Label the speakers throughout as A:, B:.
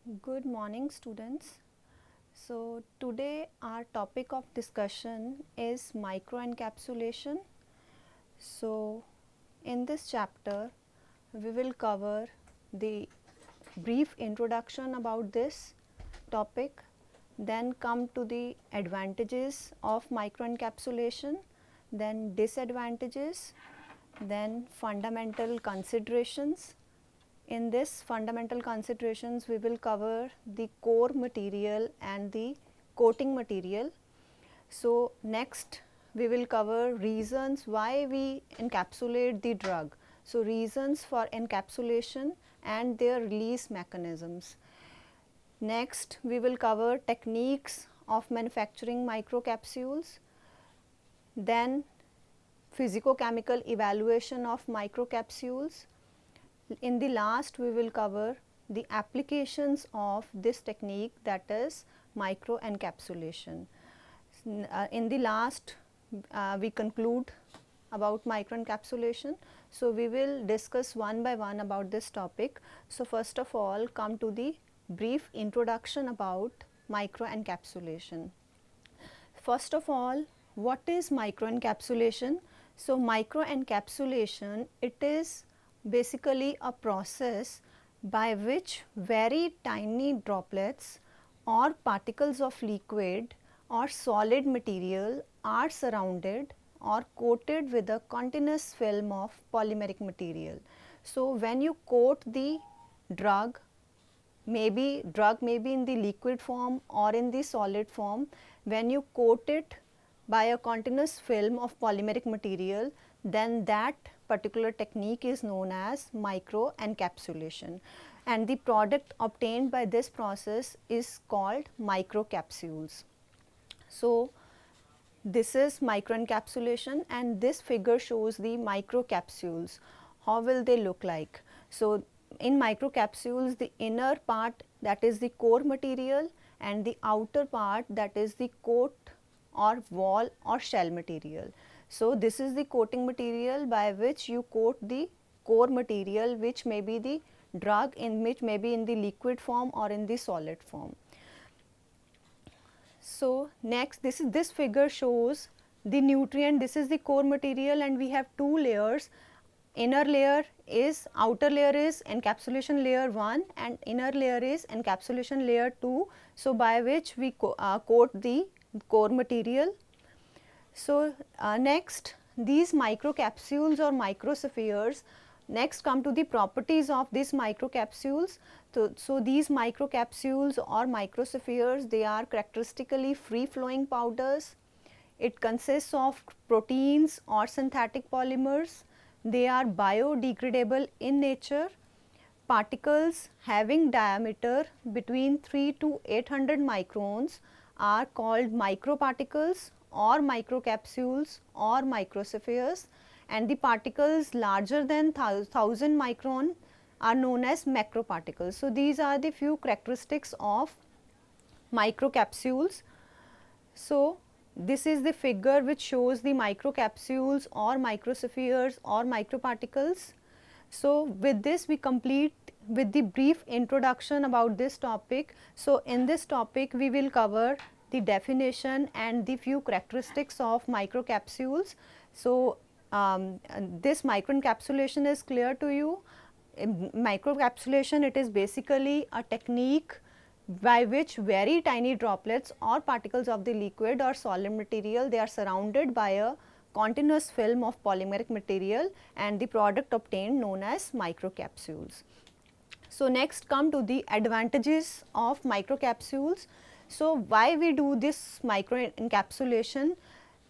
A: Good morning, students. So, today our topic of discussion is microencapsulation. So, in this chapter, we will cover the brief introduction about this topic, then come to the advantages of microencapsulation, then disadvantages, then fundamental considerations. In this fundamental considerations, we will cover the core material and the coating material. So, next we will cover reasons why we encapsulate the drug. So, reasons for encapsulation and their release mechanisms. Next, we will cover techniques of manufacturing microcapsules, then physicochemical evaluation of microcapsules. In the last, we will cover the applications of this technique, that is microencapsulation. In the last, we conclude about microencapsulation. So, we will discuss one by one about this topic. So, first of all, come to the brief introduction about microencapsulation. First of all, what is microencapsulation? So, microencapsulation, it is basically a process by which very tiny droplets or particles of liquid or solid material are surrounded or coated with a continuous film of polymeric material. So, when you coat the drug may be in the liquid form or in the solid form, when you coat it by a continuous film of polymeric material, then that particular technique is known as microencapsulation, and the product obtained by this process is called microcapsules. So, this is microencapsulation, and this figure shows the microcapsules. How will they look like? So, in microcapsules, the inner part, that is the core material, and the outer part, that is the coat or wall or shell material. So, this is the coating material by which you coat the core material, which may be the drug, in which may be in the liquid form or in the solid form. So, next, this figure shows the nutrient. This is the core material, and we have two layers. Outer layer is encapsulation layer 1 and inner layer is encapsulation layer 2. So, by which we coat the core material. So, next, these microcapsules or microspheres, next come to the properties of these microcapsules. So, these microcapsules or microspheres, they are characteristically free flowing powders. It consists of proteins or synthetic polymers. They are biodegradable in nature. Particles having diameter between 3 to 800 microns are called microparticles or microcapsules or microspheres, and the particles larger than 1000 micron are known as macroparticles. So, these are the few characteristics of microcapsules. So, this is the figure which shows the microcapsules or microspheres or microparticles. So, with this we complete with the brief introduction about this topic. So, in this topic we will cover the definition and the few characteristics of microcapsules. So, this microencapsulation is clear to you. In microencapsulation, it is basically a technique by which very tiny droplets or particles of the liquid or solid material, they are surrounded by a continuous film of polymeric material, and the product obtained known as microcapsules. So, next come to the advantages of microcapsules. So, why we do this microencapsulation?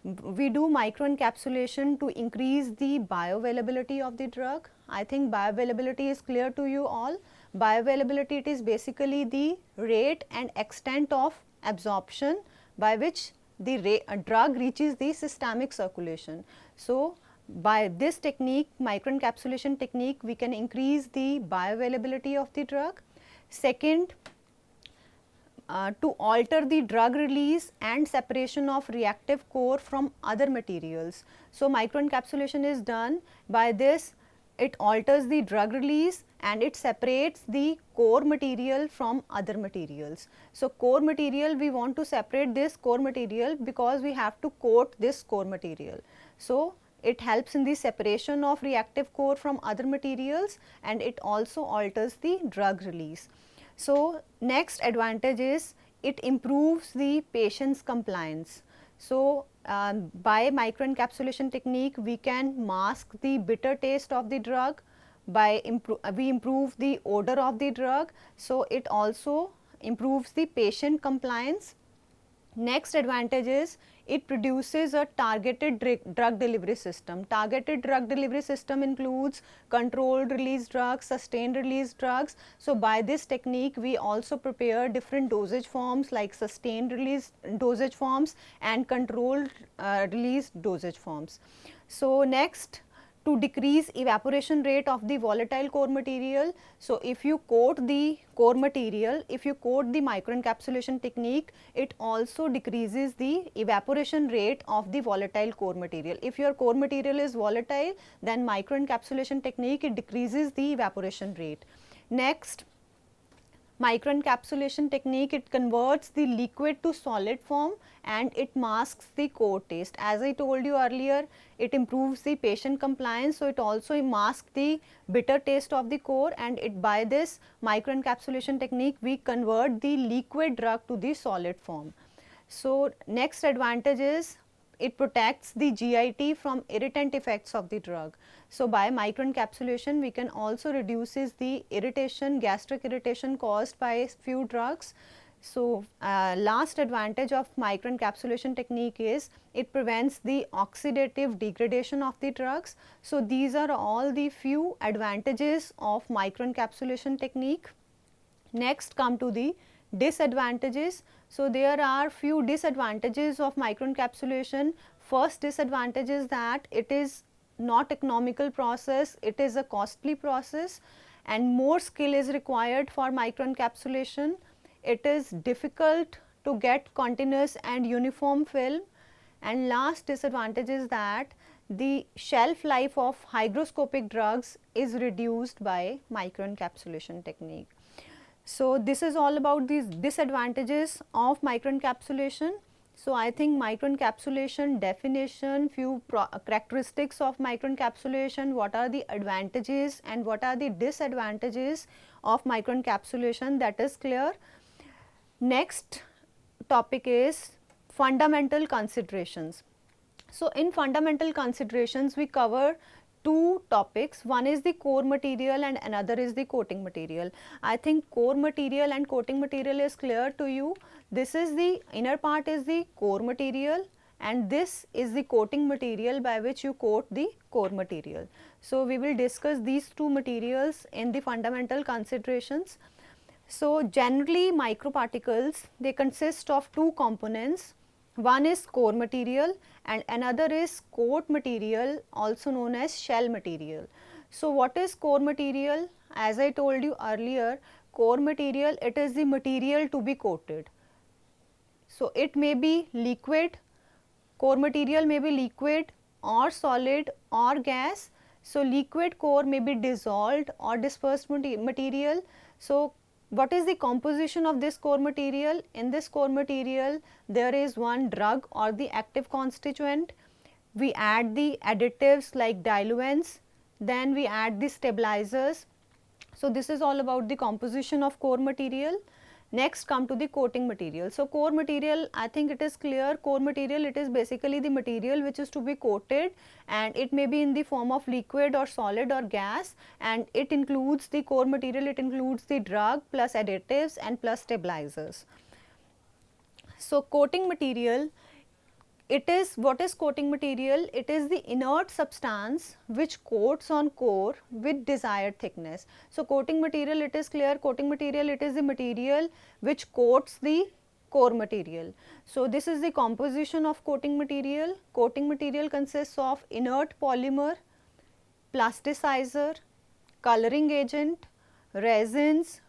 A: We do microencapsulation to increase the bioavailability of the drug. I think bioavailability is clear to you all. Bioavailability, it is basically the rate and extent of absorption by which the drug reaches the systemic circulation. So, by this technique, microencapsulation technique, we can increase the bioavailability of the drug. Second, to alter the drug release and separation of reactive core from other materials. So, microencapsulation is done by this it alters the drug release, and it separates the core material from other materials. So, core material, we want to separate this core material because we have to coat this core material. So, it helps in the separation of reactive core from other materials, and it also alters the drug release. So, next advantage is it improves the patient's compliance. So, by microencapsulation technique, we can mask the bitter taste of the drug. By we improve the odor of the drug. So, it also improves the patient compliance. Next advantage is it produces a targeted drug delivery system. Targeted drug delivery system includes controlled release drugs, sustained release drugs. So, by this technique, we also prepare different dosage forms like sustained release dosage forms and controlled release dosage forms. So, next, to decrease evaporation rate of the volatile core material. So, if you coat the core material, if you coat the microencapsulation technique, it also decreases the evaporation rate of the volatile core material. If your core material is volatile, then microencapsulation technique, it decreases the evaporation rate. Next, microencapsulation technique, it converts the liquid to solid form and it masks the core taste. As I told you earlier, it improves the patient compliance. So, it also masks the bitter taste of the core, and it, by this microencapsulation technique, we convert the liquid drug to the solid form. So, next advantage is it protects the GIT from irritant effects of the drug. So, by microencapsulation, we can also reduces the irritation, gastric irritation caused by few drugs. So, last advantage of microencapsulation technique is it prevents the oxidative degradation of the drugs. So, these are all the few advantages of microencapsulation technique. Next, come to the disadvantages. So, there are few disadvantages of microencapsulation. First disadvantage is that it is not economical process, it is a costly process and more skill is required for microencapsulation. It is difficult to get continuous and uniform film, and last disadvantage is that the shelf life of hygroscopic drugs is reduced by microencapsulation technique. So, this is all about these disadvantages of microencapsulation. So, I think microencapsulation definition, few characteristics of microencapsulation, what are the advantages and what are the disadvantages of microencapsulation, that is clear. Next topic is fundamental considerations. So, in fundamental considerations, we cover two topics. One is the core material and another is the coating material. I think core material and coating material is clear to you. This is the inner part is the core material and this is the coating material by which you coat the core material. So, we will discuss these two materials in the fundamental considerations. So, generally microparticles, they consist of two components. One is core material and another is coat material, also known as shell material. So, what is core material? As I told you earlier, core material, it is the material to be coated. So, it may be liquid, core material may be liquid or solid or gas. So, liquid core may be dissolved or dispersed material. So, what is the composition of this core material? In this core material, there is one drug or the active constituent. We add the additives like diluents, then we add the stabilizers. So, this is all about the composition of core material. Next, come to the coating material. So, core material, I think it is clear. Core material, it is basically the material which is to be coated and it may be in the form of liquid or solid or gas, and it includes the core material, it includes the drug plus additives and plus stabilizers. So, coating material, it is, what is coating material? It is the inert substance which coats on core with desired thickness. So, coating material, it is clear, coating material, it is the material which coats the core material. So, this is the composition of coating material. Coating material consists of inert polymer, plasticizer, coloring agent, resins,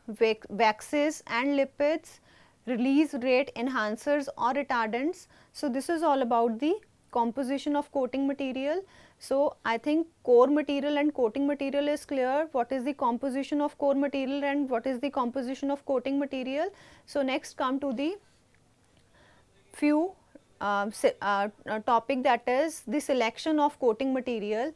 A: waxes and lipids, release rate enhancers or retardants. So, this is all about the composition of coating material. So I think core material and coating material is clear. What is the composition of core material and what is the composition of coating material? So next come to the few topic, that is the selection of coating material.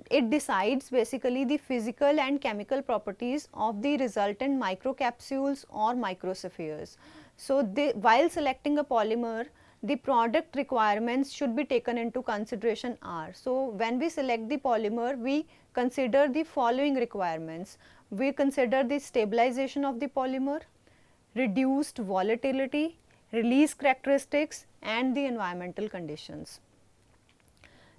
A: It decides basically the physical and chemical properties of the resultant microcapsules or microspheres. So while selecting a polymer, the product requirements should be taken into consideration are. So when we select the polymer, we consider the following requirements. We consider the stabilization of the polymer, reduced volatility, release characteristics and the environmental conditions.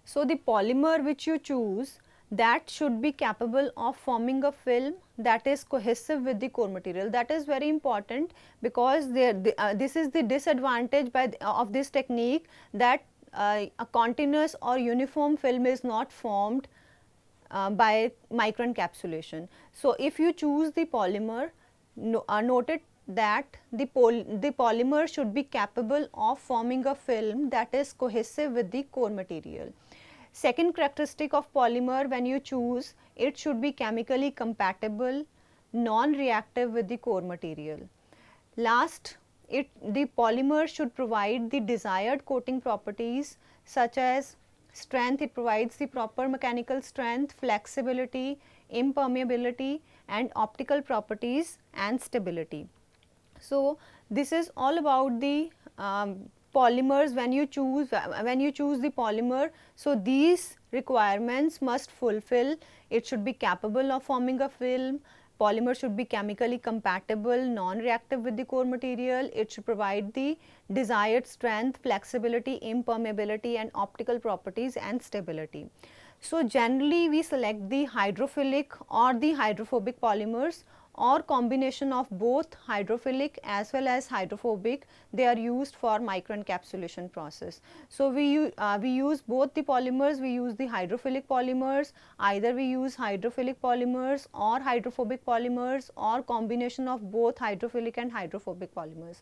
A: So the polymer which you choose, that should be capable of forming a film that is cohesive with the core material. That is very important, because this is the disadvantage of this technique, that a continuous or uniform film is not formed by microencapsulation. So if you choose the polymer, note it that the polymer should be capable of forming a film that is cohesive with the core material. Second characteristic of polymer, when you choose, it should be chemically compatible, non-reactive with the core material. Last, the polymer should provide the desired coating properties such as strength. It provides the proper mechanical strength, flexibility, impermeability and optical properties and stability. So this is all about the polymers. When you choose the polymer, so these requirements must fulfill. It should be capable of forming a film. Polymer should be chemically compatible, non-reactive with the core material. It should provide the desired strength, flexibility, impermeability and optical properties and stability. So generally we select the hydrophilic or the hydrophobic polymers, or combination of both hydrophilic as well as hydrophobic. They are used for microencapsulation process. So we use both the polymers. We use the hydrophilic polymers, either we use hydrophilic polymers or hydrophobic polymers, or combination of both hydrophilic and hydrophobic polymers.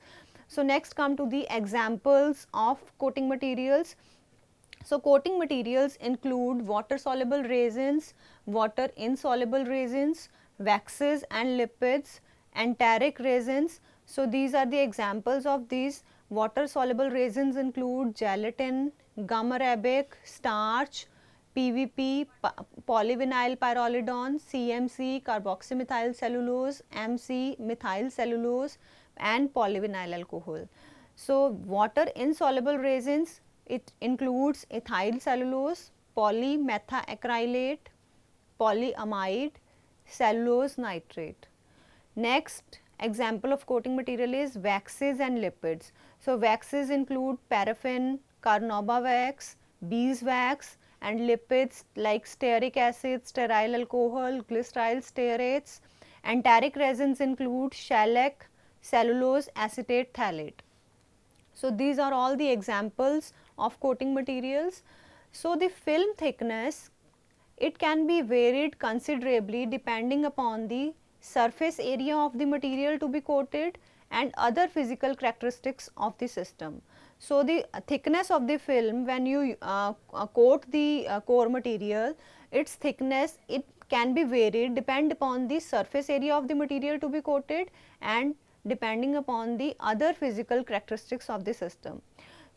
A: So next come to the examples of coating materials. So coating materials include water soluble resins, water insoluble resins, waxes and lipids, enteric resins. So these are the examples of these. Water soluble resins include gelatin, gum arabic, starch, PVP, polyvinyl pyrrolidone, CMC, carboxymethyl cellulose, MC, methyl cellulose and polyvinyl alcohol. So water insoluble resins, it includes ethyl cellulose, polymethaacrylate, polyamide, cellulose nitrate. Next example of coating material is waxes and lipids. So waxes include paraffin, carnauba wax, beeswax and lipids like stearic acid, stearyl alcohol, glyceryl stearates. Enteric resins include shellac, cellulose acetate phthalate. So these are all the examples of coating materials. So the film thickness, it can be varied considerably depending upon the surface area of the material to be coated and other physical characteristics of the system. So the thickness of the film, when you coat the core material, its thickness, it can be varied depend upon the surface area of the material to be coated and depending upon the other physical characteristics of the system.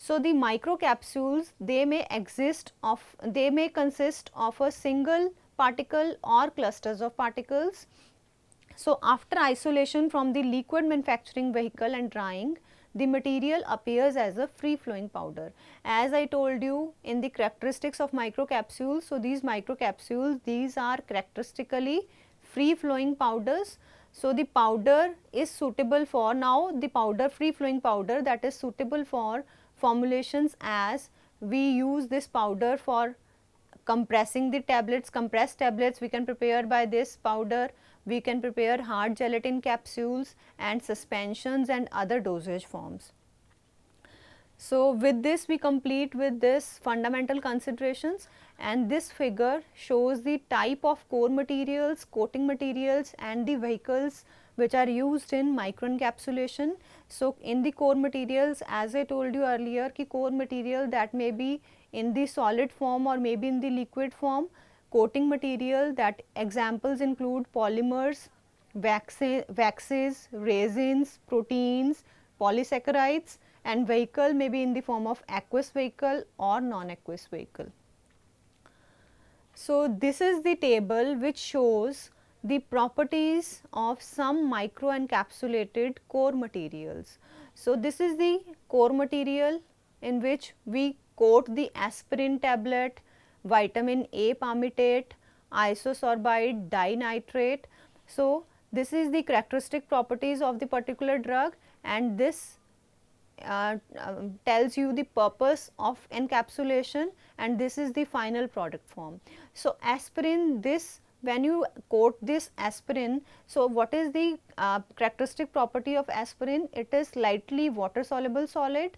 A: So the microcapsules, they may consist of a single particle or clusters of particles. So after isolation from the liquid manufacturing vehicle and drying, the material appears as a free flowing powder. As I told you in the characteristics of microcapsules, so these microcapsules, these are characteristically free flowing powders. So the powder is suitable for, now the powder, free flowing powder, that is suitable for formulations, as we use this powder for compressing the tablets. Compressed tablets we can prepare by this powder. We can prepare hard gelatin capsules and suspensions and other dosage forms. So with this we complete with this fundamental considerations, and this figure shows the type of core materials, coating materials and the vehicles which are used in microencapsulation. So in the core materials, as I told you earlier, ki core material that may be in the solid form or maybe in the liquid form. Coating material, that examples include polymers, waxes, resins, proteins, polysaccharides, and vehicle may be in the form of aqueous vehicle or non-aqueous vehicle. So this is the table which shows the properties of some microencapsulated core materials. So this is the core material in which we coat the aspirin tablet, vitamin A palmitate, isosorbide dinitrate. So this is the characteristic properties of the particular drug, and this tells you the purpose of encapsulation, and this is the final product form. So aspirin, this when you coat this aspirin, so what is the characteristic property of aspirin? It is lightly water soluble solid.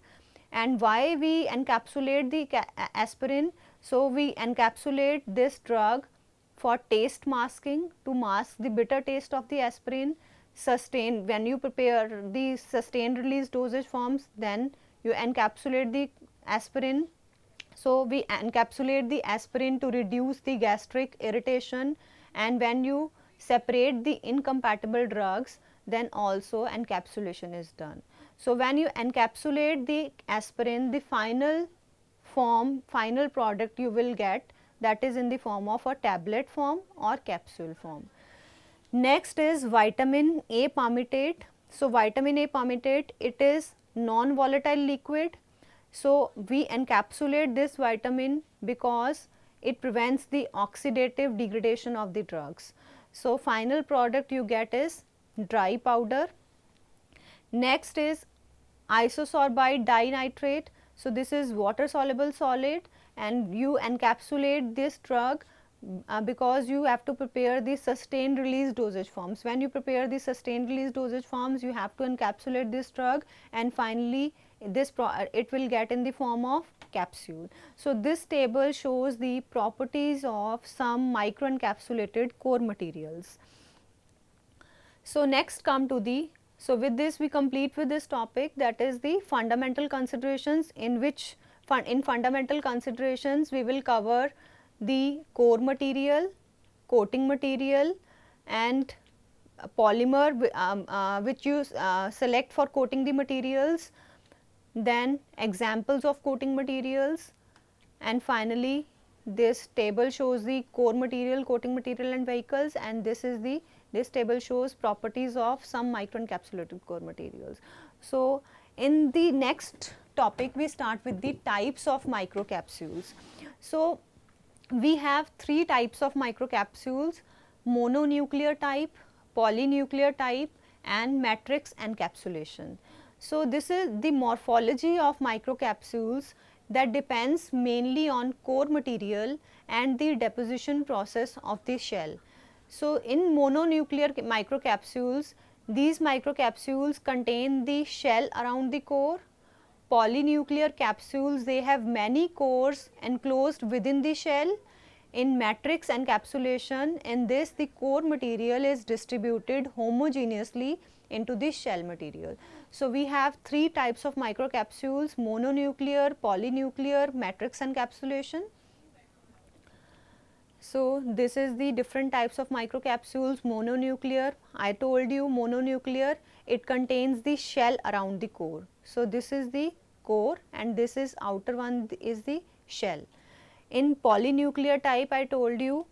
A: And why we encapsulate the aspirin? So we encapsulate this drug for taste masking, to mask the bitter taste of the aspirin. Sustain, when you prepare the sustained release dosage forms, then you encapsulate the aspirin. So we encapsulate the aspirin to reduce the gastric irritation, and when you separate the incompatible drugs, then also encapsulation is done. So when you encapsulate the aspirin, the final form, final product you will get, that is in the form of a tablet form or capsule form. Next is vitamin A palmitate. So vitamin A palmitate, it is non-volatile liquid. So we encapsulate this vitamin because it prevents the oxidative degradation of the drugs. So final product you get is dry powder. Next is isosorbide dinitrate. So this is water soluble solid, and you encapsulate this drug because you have to prepare the sustained release dosage forms. When you prepare the sustained release dosage forms, you have to encapsulate this drug, and finally this it will get in the form of capsule. So this table shows the properties of some microencapsulated core materials. So next come to the, so with this we complete with this topic, that is the fundamental considerations, in which in fundamental considerations we will cover the core material, coating material, and polymer which you select for coating the materials, then examples of coating materials, and finally this table shows the core material, coating material and vehicles, and this is the, this table shows properties of some microencapsulated core materials. So in the next topic we start with the types of microcapsules. So we have three types of microcapsules: mononuclear type, polynuclear type, and matrix encapsulation. So this is the morphology of microcapsules that depends mainly on core material and the deposition process of the shell. So in mononuclear microcapsules, these microcapsules contain the shell around the core. Polynuclear capsules, they have many cores enclosed within the shell. In matrix encapsulation, in this the core material is distributed homogeneously into the shell material. So we have three types of microcapsules: mononuclear, polynuclear, matrix encapsulation. So this is the different types of microcapsules. Mononuclear, I told you mononuclear, it contains the shell around the core. So this is the core and this is outer one is the shell. In polynuclear type, I told you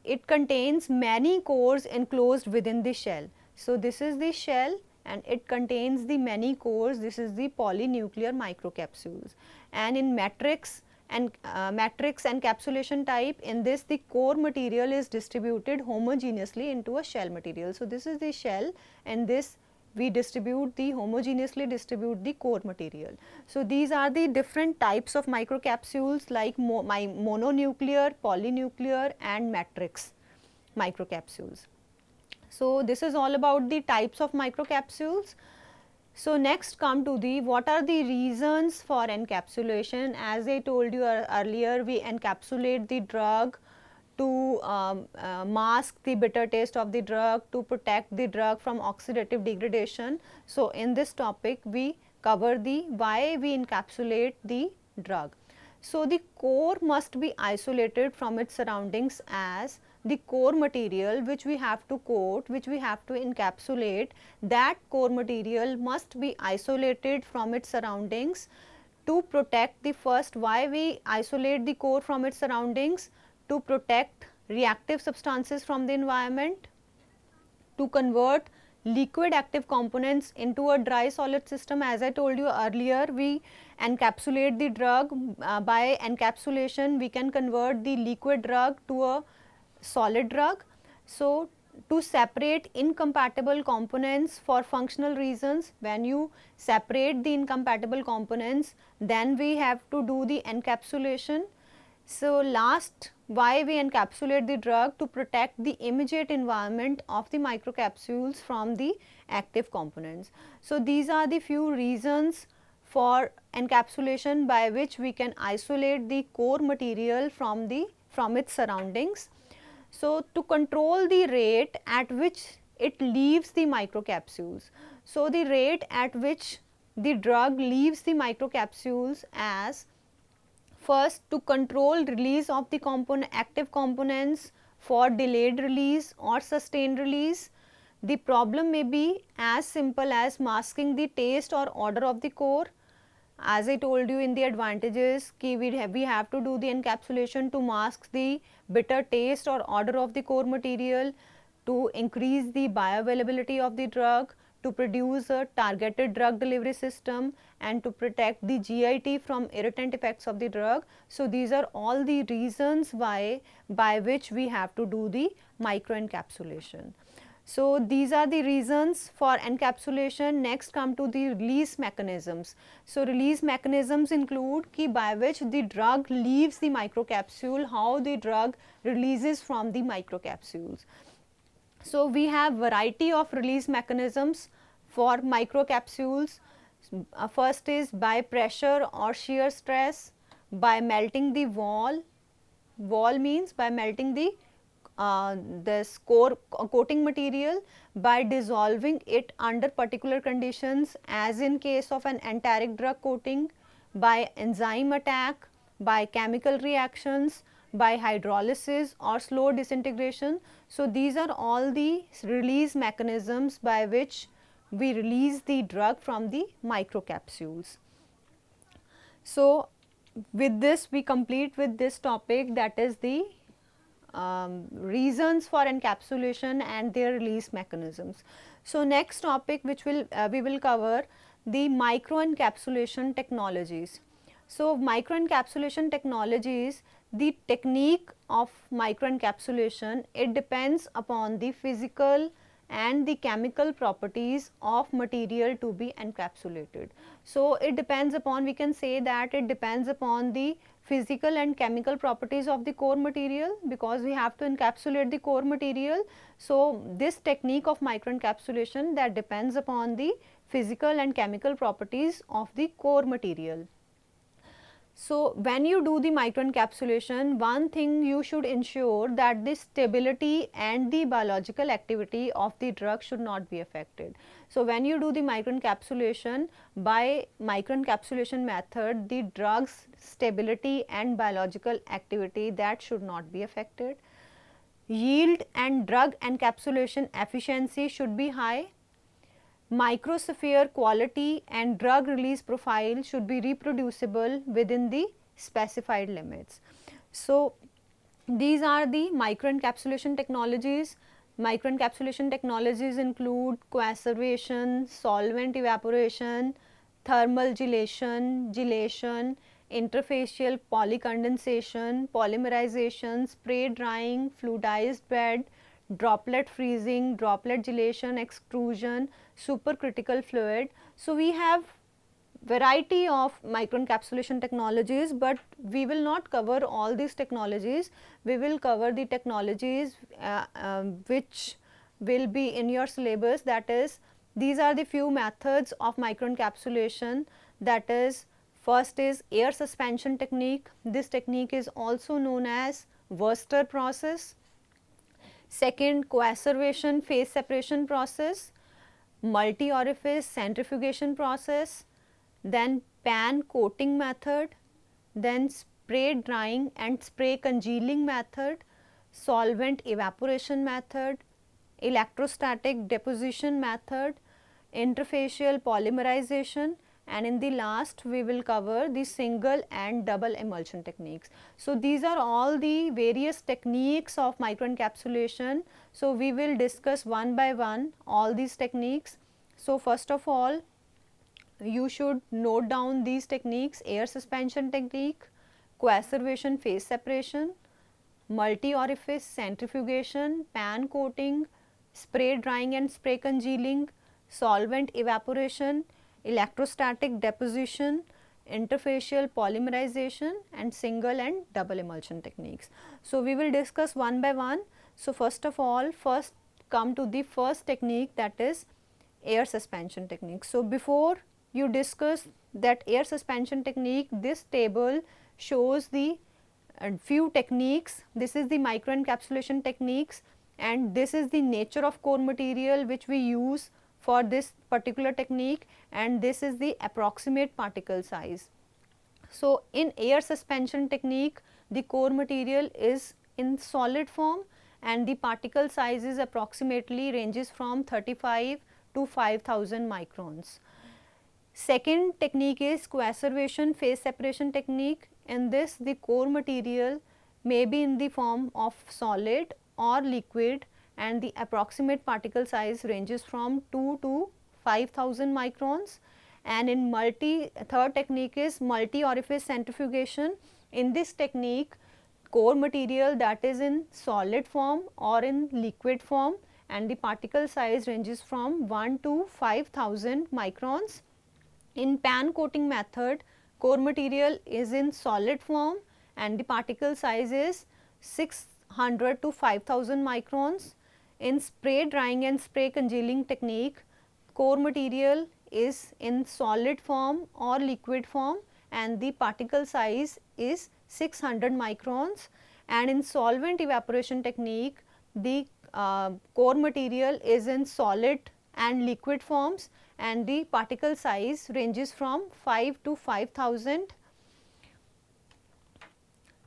A: it contains many cores enclosed within the shell. So this is the shell and it contains the many cores. This is the polynuclear microcapsules. And in matrix encapsulation type, in this the core material is distributed homogeneously into a shell material. So this is the shell, and this we homogeneously distribute the core material. So these are the different types of microcapsules, like mononuclear, polynuclear and matrix microcapsules. So this is all about the types of microcapsules. So next come to the, what are the reasons for encapsulation? As I told you earlier, we encapsulate the drug to mask the bitter taste of the drug, to protect the drug from oxidative degradation. So, in this topic we cover the why we encapsulate the drug. So, the core must be isolated from its surroundings, as the core material which we have to coat, which we have to encapsulate, that core material must be isolated from its surroundings to protect the first. Why we isolate the core from its surroundings? To protect reactive substances from the environment, to convert liquid active components into a dry solid system. As I told you earlier, we encapsulate the drug. By encapsulation we can convert the liquid drug to a solid drug. So, to separate incompatible components for functional reasons, when you separate the incompatible components, then we have to do the encapsulation. So, last, why we encapsulate the drug? To protect the immediate environment of the microcapsules from the active components. So, these are the few reasons for encapsulation by which we can isolate the core material from its surroundings. So, to control the rate at which it leaves the microcapsules. So, the rate at which the drug leaves the microcapsules, as first, to control release of the active components for delayed release or sustained release. The problem may be as simple as masking the taste or odor of the core. As I told you in the advantages, we have to do the encapsulation to mask the bitter taste or odor of the core material, to increase the bioavailability of the drug, to produce a targeted drug delivery system, and to protect the GIT from irritant effects of the drug. So, these are all the reasons by which we have to do the microencapsulation. So, these are the reasons for encapsulation. Next come to the release mechanisms. So, release mechanisms include key by which the drug leaves the microcapsule, how the drug releases from the microcapsules. So, we have variety of release mechanisms for microcapsules. First is by pressure or shear stress, by melting the wall means by melting the this core coating material, by dissolving it under particular conditions, as in case of an enteric drug coating, by enzyme attack, by chemical reactions, by hydrolysis or slow disintegration. So, these are all the release mechanisms by which we release the drug from the microcapsules. So, with this we complete with this topic, that is the reasons for encapsulation and their release mechanisms. So, next topic which we will cover the microencapsulation technologies. So, microencapsulation technologies, the technique of microencapsulation, it depends upon the physical and the chemical properties of material to be encapsulated. So, it depends upon, we can say that it depends upon the physical and chemical properties of the core material, because we have to encapsulate the core material. So, this technique of microencapsulation, that depends upon the physical and chemical properties of the core material. So, when you do the microencapsulation, one thing you should ensure that the stability and the biological activity of the drug should not be affected. So, when you do the microencapsulation, by microencapsulation method, the drug's stability and biological activity, that should not be affected. Yield and drug encapsulation efficiency should be high. Microsphere quality and drug release profile should be reproducible within the specified limits. So, these are the microencapsulation technologies. Microencapsulation technologies include coacervation, solvent evaporation, thermal gelation, interfacial polycondensation, polymerization, spray drying, fluidized bed, droplet freezing, droplet gelation, extrusion, supercritical fluid. So, we have variety of microencapsulation technologies, but we will not cover all these technologies. We will cover the technologies which will be in your syllabus, that is, these are the few methods of microencapsulation, that is, first is air suspension technique. This technique is also known as Wurster process. Second, coacervation phase separation process, multi-orifice centrifugation process, then pan coating method, then spray drying and spray congealing method, solvent evaporation method, electrostatic deposition method, interfacial polymerization, and in the last we will cover the single and double emulsion techniques. So, these are all the various techniques of microencapsulation. So, we will discuss one by one all these techniques. So, first of all, you should note down these techniques: air suspension technique, coacervation phase separation, multi-orifice centrifugation, pan coating, spray drying and spray congealing, solvent evaporation, electrostatic deposition, interfacial polymerization, and single and double emulsion techniques. So, we will discuss one by one. So, first of all, first come to the first technique, that is air suspension technique. So, before you discuss that air suspension technique, this table shows the few techniques. This is the microencapsulation techniques, and this is the nature of core material which we use for this particular technique, and this is the approximate particle size. So, in air suspension technique, the core material is in solid form and the particle size is approximately ranges from 35 to 5000 microns. Second technique is coacervation phase separation technique. In this, the core material may be in the form of solid or liquid, and the approximate particle size ranges from 2 to 5000 microns. And in third technique is multi-orifice centrifugation. In this technique, core material that is in solid form or in liquid form, and the particle size ranges from 1 to 5000 microns. In pan coating method, core material is in solid form and the particle size is 600 to 5000 microns. In spray drying and spray congealing technique, core material is in solid form or liquid form and the particle size is 600 microns. And in solvent evaporation technique, the core material is in solid and liquid forms and the particle size ranges from 5 to 5000.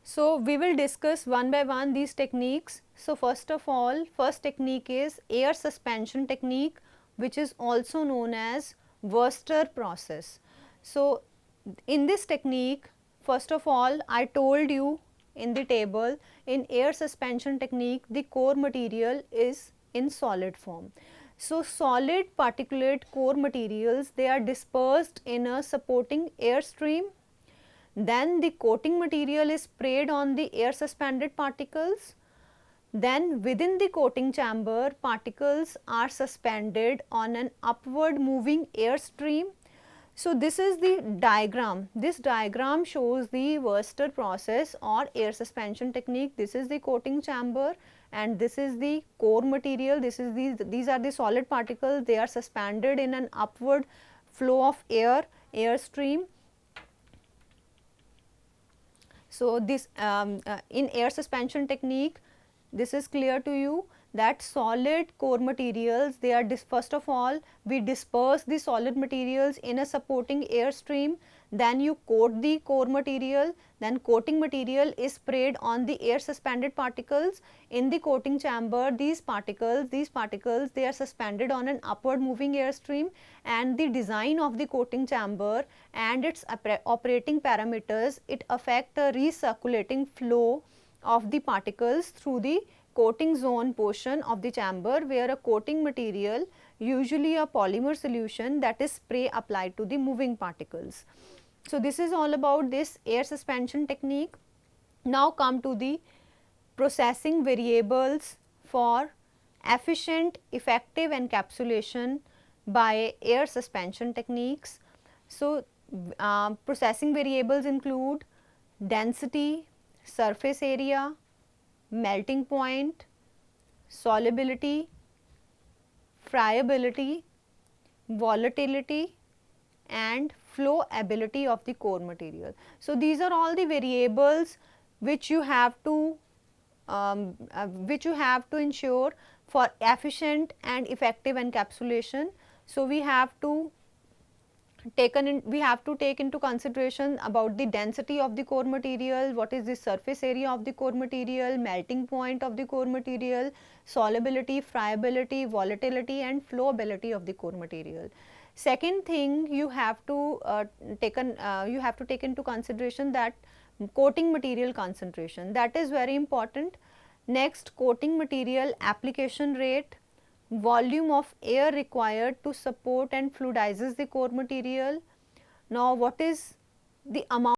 A: So, we will discuss one by one these techniques. So, first of all, first technique is air suspension technique, which is also known as Wurster process. So, in this technique, first of all, I told you in the table, in air suspension technique, the core material is in solid form. So, solid particulate core materials, they are dispersed in a supporting air stream. Then the coating material is sprayed on the air suspended particles. Then within the coating chamber, particles are suspended on an upward moving air stream. So, this is the diagram. This diagram shows the Wurster process or air suspension technique. This is the coating chamber and this is the core material. These are the solid particles. They are suspended in an upward flow of air stream. So, this in air suspension technique, this is clear to you that solid core materials, they are first of all we disperse the solid materials in a supporting air stream, then you coat the core material, then coating material is sprayed on the air suspended particles. In the coating chamber, these particles they are suspended on an upward moving air stream, and the design of the coating chamber and its operating parameters, it affect the recirculating flow of the particles through the coating zone portion of the chamber, where a coating material, usually a polymer solution, that is spray applied to the moving particles. So, this is all about this air suspension technique. Now, come to the processing variables for efficient effective encapsulation by air suspension techniques. So, processing variables include density, surface area, melting point, solubility, friability, volatility and flowability of the core material. So, these are all the variables which you have to which you have to ensure for efficient and effective encapsulation. So we have to take into consideration about the density of the core material, what is the surface area of the core material, melting point of the core material, solubility, friability, volatility and flowability of the core material. Second thing, you have to take into consideration that coating material concentration, that is very important. Next, coating material application rate, volume of air required to support and fluidizes the core material. Now, what is the amount